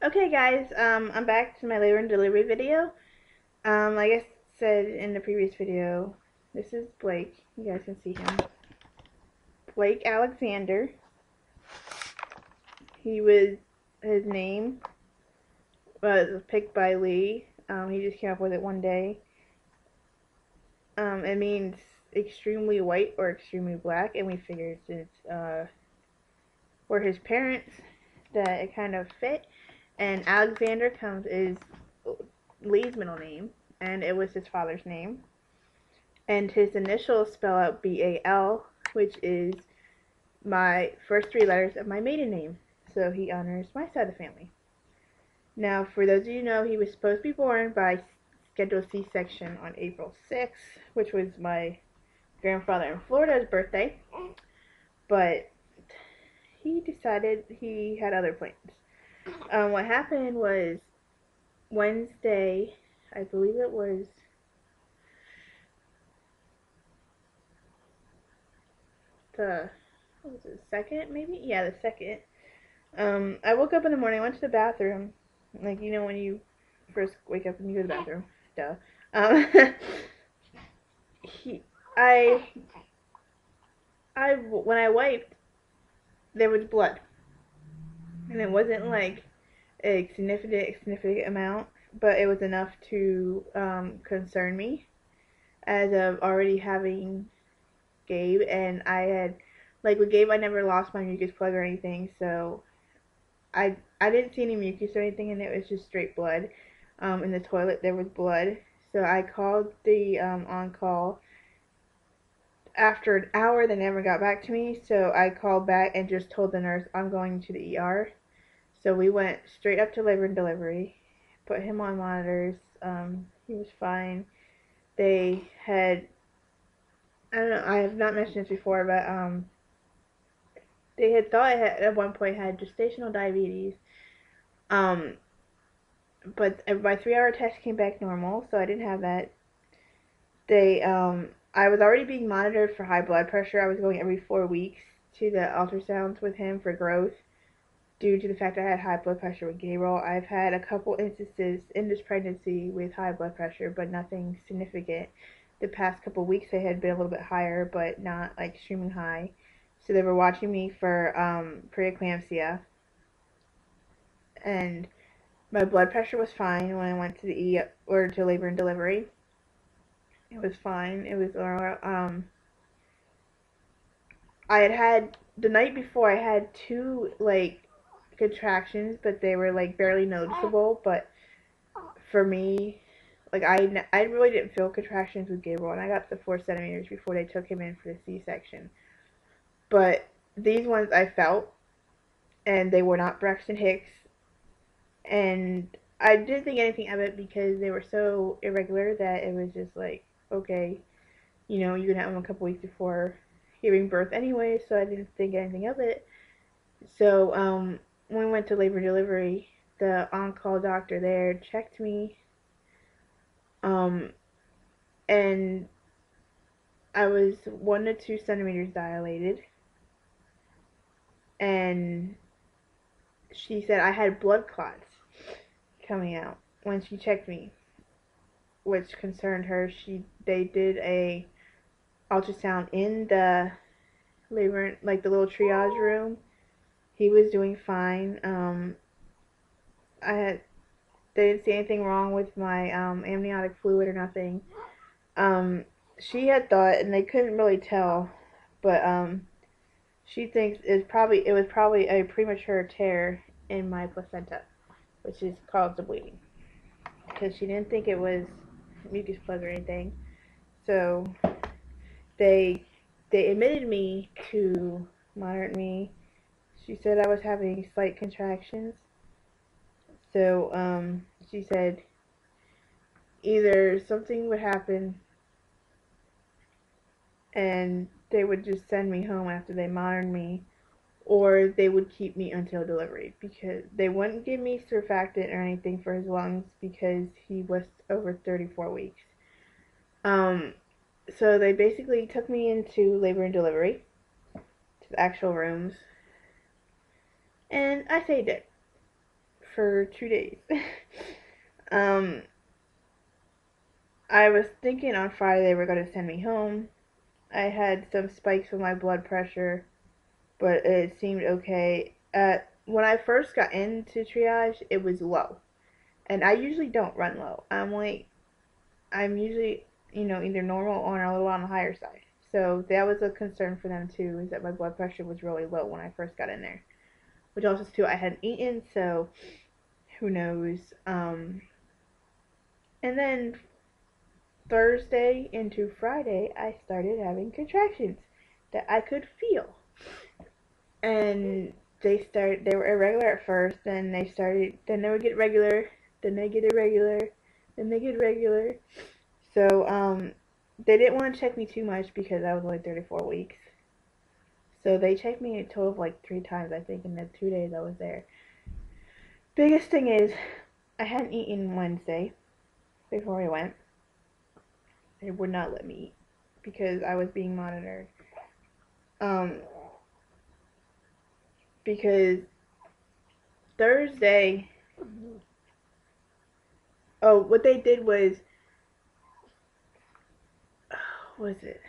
Okay guys, I'm back to my labor and delivery video. Like I said in the previous video, this is Blake. You guys can see him. Blake Alexander. His name was picked by Lee. He just came up with it one day. It means extremely white or extremely black, and we figured since, we're his parents, that it kind of fit. And Alexander is Lee's middle name, and it was his father's name. And his initials spell out BAL, which is my first three letters of my maiden name. So he honors my side of the family. Now, for those of you who know, he was supposed to be born by scheduled C-section on April 6th, which was my grandfather in Florida's birthday. But he decided he had other plans. What happened was Wednesday, I believe it was the what was it, second maybe? Yeah, the second. I woke up in the morning, went to the bathroom, like when you first wake up and you go to the bathroom, duh. Um, he, when I wiped, there was blood, and it wasn't like a significant amount, but it was enough to concern me, as of already having Gabe, and I had with Gabe, I never lost my mucus plug or anything, so I didn't see any mucus or anything, and it was just straight blood. In the toilet there was blood, so I called the on call. After an hour, they never got back to me, so I called back and just told the nurse I'm going to the ER. So we went straight up to labor and delivery, put him on monitors. He was fine. They had, I don't know, I have not mentioned this before, but they had thought I had at one point had gestational diabetes. Um, but my 3 hour test came back normal, so I didn't have that. I was already being monitored for high blood pressure. I was going every 4 weeks to the ultrasounds with him for growth due to the fact I had high blood pressure with Gabriel. I've had a couple instances in this pregnancy with high blood pressure, but nothing significant. The past couple weeks they had been a little bit higher, but not like extremely high. So they were watching me for preeclampsia, and my blood pressure was fine when I went to the or to labor and delivery. It was fine. It was I had the night before I had two contractions, but they were barely noticeable. But for me, I really didn't feel contractions with Gabriel, and I got the 4 centimeters before they took him in for the C-section. But these ones I felt, and they were not Braxton Hicks, and I didn't think anything of it because they were so irregular that it was just okay, you could have them a couple weeks before giving birth anyway, so I didn't think anything of it. So when we went to labor and delivery, the on-call doctor there checked me, um, and I was 1 to 2 centimeters dilated, and she said I had blood clots coming out when she checked me, which concerned her. They did a ultrasound in the labor, the little triage room. He was doing fine. I had They didn't see anything wrong with my amniotic fluid or nothing. Um, she had thought, and they couldn't really tell, but she thinks it was probably a premature tear in my placenta, which is caused the bleeding, because she didn't think it was mucus plug or anything. So they admitted me to monitor me. She said I was having slight contractions. So she said either something would happen and they would just send me home after they monitored me, or they would keep me until delivery, because they wouldn't give me surfactant or anything for his lungs because he was over 34 weeks. So they basically took me into labor and delivery to the actual rooms, and I saved it for 2 days. um, I was thinking on Friday they were going to send me home. I had some spikes with my blood pressure, but it seemed okay. When I first got into triage, it was low. And I usually don't run low. I'm usually, either normal or a little on the higher side. So that was a concern for them too, is that my blood pressure was really low when I first got in there. Which also too, I hadn't eaten, so who knows. And then Thursday into Friday, I started having contractions that I could feel. And they were irregular at first, then they would get regular, then they get irregular, then they get regular. So, they didn't want to check me too much because I was only 34 weeks. So they checked me a total of like 3 times, I think, in the 2 days I was there. Biggest thing is, I hadn't eaten Wednesday before we went. They would not let me eat because I was being monitored. Because Thursday, what they did was, what was it?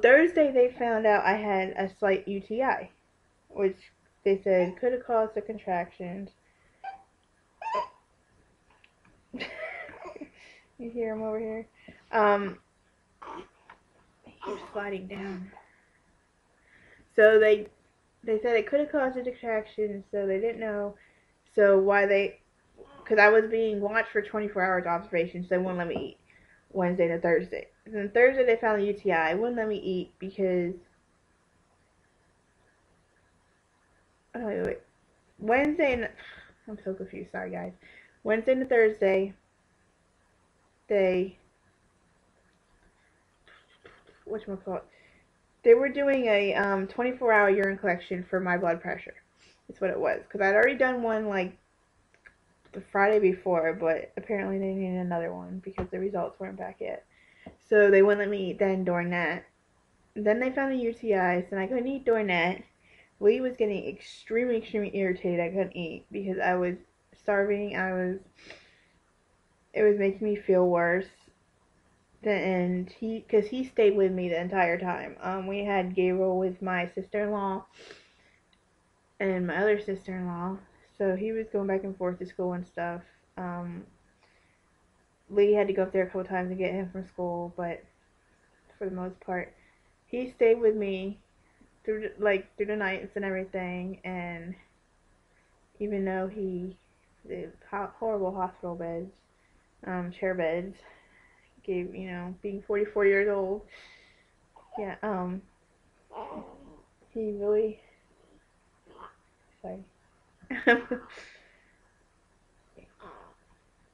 Thursday they found out I had a slight UTI, which they said could have caused the contractions. You hear him over here? He keeps sliding down. So they said it could have caused the contractions, so they didn't know. So because I was being watched for 24 hours observation, so they wouldn't let me eat Wednesday to Thursday. And then Thursday they found the UTI. Wouldn't let me eat because wait. I'm so confused. Sorry, guys. Wednesday to Thursday, whatchamacallit, they were doing a 24-hour urine collection for my blood pressure. That's what it was. Because I'd already done one like the Friday before, but apparently they needed another one because the results weren't back yet. So they wouldn't let me eat then during that. Then they found the UTIs, and I couldn't eat during that. Lee was getting extremely, extremely irritated. I couldn't eat because I was starving. It was making me feel worse. And because he stayed with me the entire time. We had Gabriel with my sister-in-law and my other sister-in-law. So he was going back and forth to school and stuff. Lee had to go up there a couple times to get him from school, but for the most part, he stayed with me through the nights and everything. And even though the horrible hospital beds, chair beds, gave, being 44 years old, yeah, he really, sorry,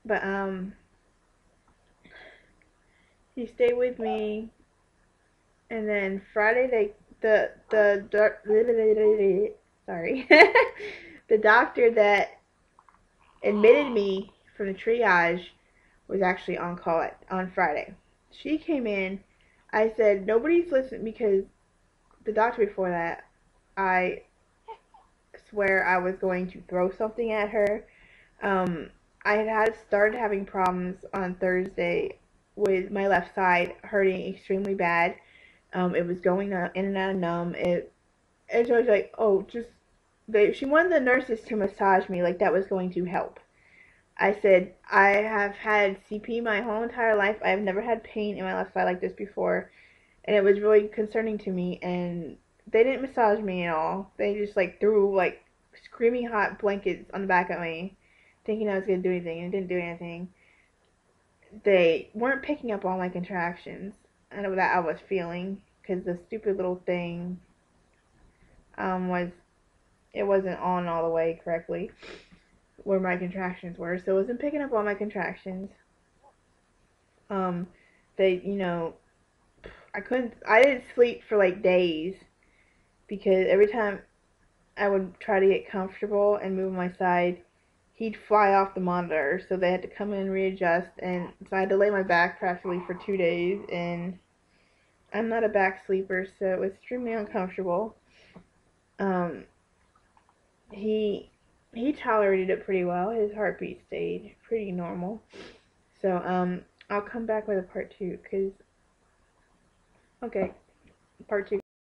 but he stayed with me, and then Friday sorry, the doctor that admitted me from the triage was actually on call on Friday. She came in. I said, nobody's listening because the doctor before that, I swear I was going to throw something at her. I had started having problems on Thursday with my left side hurting extremely bad. It was going in and out of numb. And so I was like, she wanted the nurses to massage me like that was going to help. I said, I have had CP my whole entire life. I have never had pain in my left side like this before. And it was really concerning to me. And they didn't massage me at all. They just threw screaming hot blankets on the back of me, thinking I was going to do anything, and it didn't do anything. They weren't picking up all my contractions. I know that I was feeling, because the stupid little thing it wasn't on all the way correctly where my contractions were, so it wasn't picking up all my contractions. I didn't sleep for days because every time I would try to get comfortable and move my side, he'd fly off the monitor, so they had to come in and readjust, and so I had to lay my back practically for 2 days, and I'm not a back sleeper, so it was extremely uncomfortable. He he tolerated it pretty well. His heartbeat stayed pretty normal. So I'll come back with a part two. Cause okay, part two.